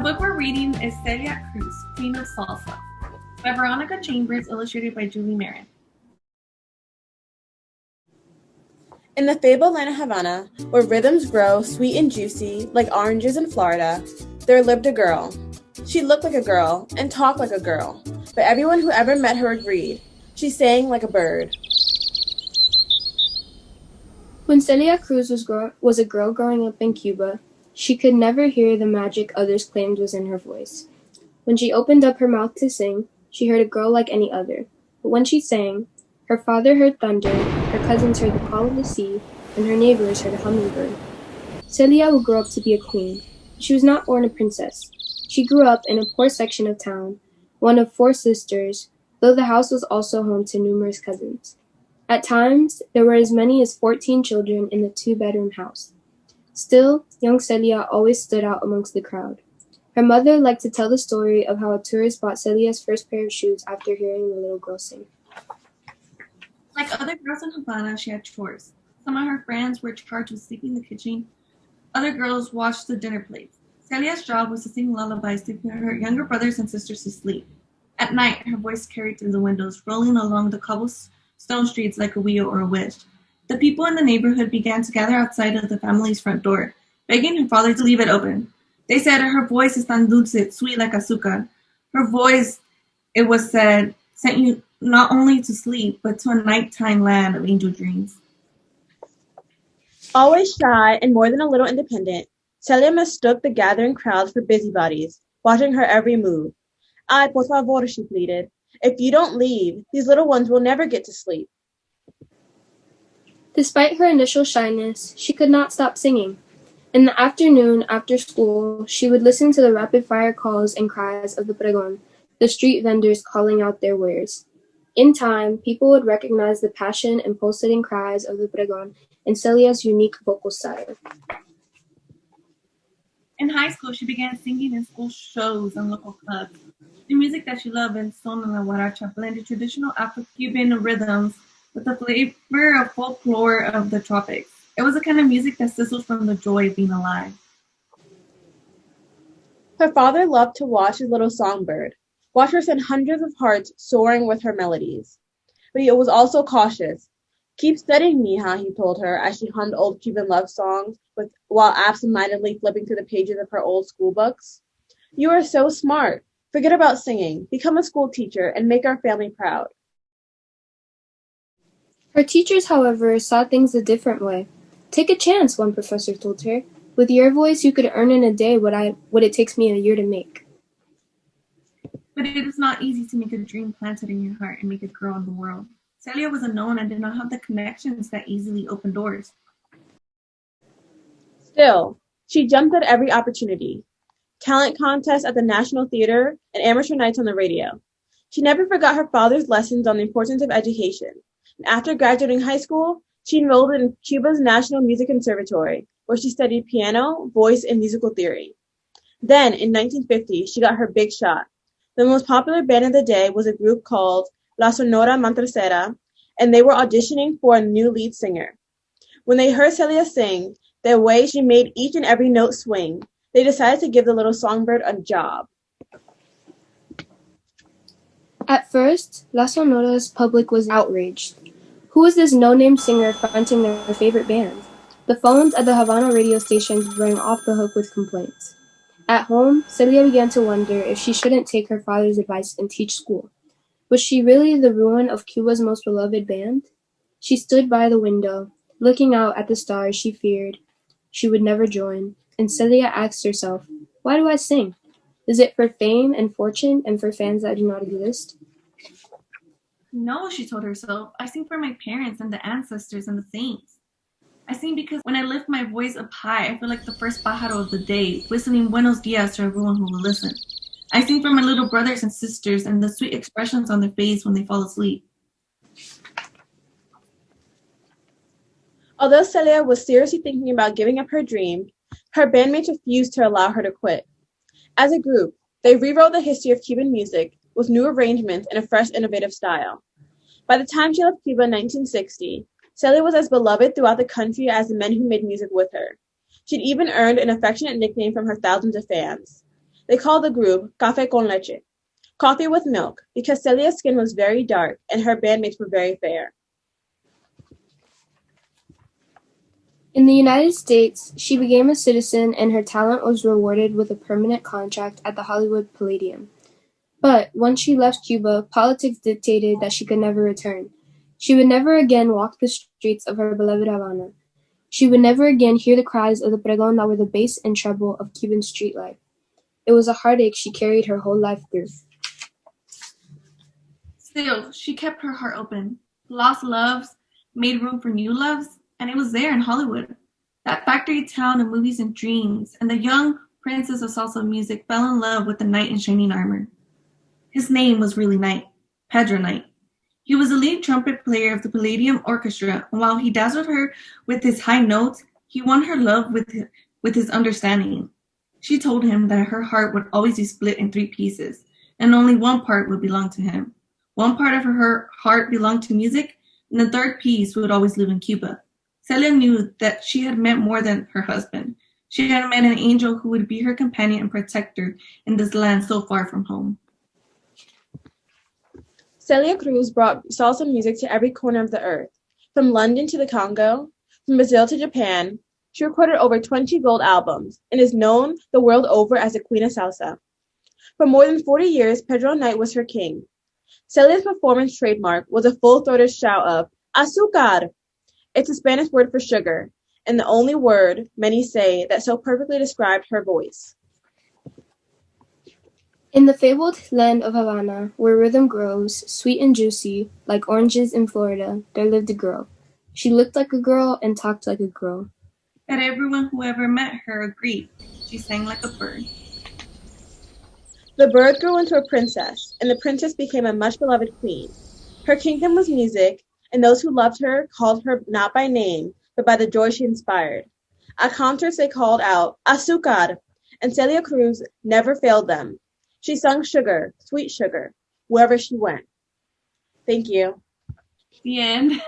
book we're reading is Celia Cruz, Queen of Salsa, by Veronica Chambers, illustrated by Julie Marin. In the fabled land of Havana, where rhythms grow sweet and juicy like oranges in Florida, there lived a girl. She looked like a girl and talked like a girl, but everyone who ever met her agreed. She sang like a bird. When Celia Cruz was a girl growing up in Cuba, she could never hear the magic others claimed was in her voice. When she opened up her mouth to sing, she heard a girl like any other. But when she sang, her father heard thunder, her cousins heard the call of the sea, and her neighbors heard a hummingbird. Celia would grow up to be a queen. She was not born a princess. She grew up in a poor section of town, one of 4 sisters, though the house was also home to numerous cousins. At times, there were as many as 14 children in the 2-bedroom house. Still, young Celia always stood out amongst the crowd. Her mother liked to tell the story of how a tourist bought Celia's first pair of shoes after hearing the little girl sing. Like other girls in Havana, she had chores. Some of her friends were charged with sweeping the kitchen. Other girls washed the dinner plates. Celia's job was to sing lullabies to put her younger brothers and sisters to sleep. At night, her voice carried through the windows, rolling along the cobblestone streets like a wheel or a wish. The people in the neighborhood began to gather outside of the family's front door, begging her father to leave it open. They said her voice is tan dulce, sweet like azúcar. Her voice, it was said, sent you not only to sleep, but to a nighttime land of angel dreams. Always shy and more than a little independent, Celia mistook the gathering crowds for busybodies, watching her every move. Ay, por favor, she pleaded. If you don't leave, these little ones will never get to sleep. Despite her initial shyness, she could not stop singing. In the afternoon, after school, she would listen to the rapid-fire calls and cries of the pregón, the street vendors calling out their wares. In time, people would recognize the passion and pulsating cries of the pregón and Celia's unique vocal style. In high school, she began singing in school shows and local clubs. The music that she loved in son and la guaracha blended traditional Afro-Cuban rhythms with the flavor of folklore of the tropics. It was a kind of music that sizzles from the joy of being alive. Her father loved to watch his little songbird, watch her send hundreds of hearts soaring with her melodies. But he was also cautious. Keep studying, mija, he told her as she hummed old Cuban love songs while absent-mindedly flipping through the pages of her old school books. You are so smart. Forget about singing. Become a school teacher and make our family proud. Her teachers, however, saw things a different way. Take a chance, one professor told her. With your voice, you could earn in a day what it takes me a year to make. But it is not easy to make a dream planted in your heart and make it grow in the world. Celia was unknown and did not have the connections that easily open doors. Still, she jumped at every opportunity. Talent contests at the National Theater and amateur nights on the radio. She never forgot her father's lessons on the importance of education. And after graduating high school, she enrolled in Cuba's National Music Conservatory, where she studied piano, voice, and musical theory. Then, in 1950, she got her big shot. The most popular band of the day was a group called La Sonora Matancera, and they were auditioning for a new lead singer. When they heard Celia sing, the way she made each and every note swing, they decided to give the little songbird a job. At first, La Sonora's public was outraged. Who was this no-name singer fronting their favorite band? The phones at the Havana radio stations rang off the hook with complaints. At home, Celia began to wonder if she shouldn't take her father's advice and teach school. Was she really the ruin of Cuba's most beloved band? She stood by the window, looking out at the stars she feared she would never join, and Celia asked herself, why do I sing? Is it for fame and fortune and for fans that do not exist? No, she told herself, I sing for my parents and the ancestors and the saints. I sing because when I lift my voice up high, I feel like the first pájaro of the day, whistling buenos dias to everyone who will listen. I sing for my little brothers and sisters and the sweet expressions on their face when they fall asleep. Although Celia was seriously thinking about giving up her dream, her bandmates refused to allow her to quit. As a group, they rewrote the history of Cuban music with new arrangements and a fresh, innovative style. By the time she left Cuba in 1960, Celia was as beloved throughout the country as the men who made music with her. She'd even earned an affectionate nickname from her thousands of fans. They called the group Café con Leche, coffee with milk, because Celia's skin was very dark and her bandmates were very fair. In the United States, she became a citizen and her talent was rewarded with a permanent contract at the Hollywood Palladium. But once she left Cuba, politics dictated that she could never return. She would never again walk the streets of her beloved Havana. She would never again hear the cries of the pregón that were the bass and treble of Cuban street life. It was a heartache she carried her whole life through. Still, she kept her heart open. Lost loves made room for new loves, and it was there in Hollywood. That factory town of movies and dreams, and the young princess of salsa music fell in love with the knight in shining armor. His name was really Knight, Pedro Knight. He was the lead trumpet player of the Palladium Orchestra, and while he dazzled her with his high notes, he won her love with his understanding. She told him that her heart would always be split in 3 pieces, and only one part would belong to him. One part of her heart belonged to music, and the third piece would always live in Cuba. Celia knew that she had met more than her husband. She had met an angel who would be her companion and protector in this land so far from home. Celia Cruz brought salsa music to every corner of the earth, from London to the Congo, from Brazil to Japan. She recorded over 20 gold albums and is known the world over as the Queen of Salsa. For more than 40 years, Pedro Knight was her king. Celia's performance trademark was a full-throated shout of "Azúcar!" It's a Spanish word for sugar, and the only word, many say, that so perfectly described her voice. In the fabled land of Havana, where rhythm grows, sweet and juicy, like oranges in Florida, there lived a girl. She looked like a girl and talked like a girl. That everyone who ever met her agreed. She sang like a bird. The bird grew into a princess, and the princess became a much-beloved queen. Her kingdom was music, and those who loved her called her not by name, but by the joy she inspired. At concerts they called out, "Azúcar!" and Celia Cruz never failed them. She sung sugar, sweet sugar, wherever she went. Thank you. The end.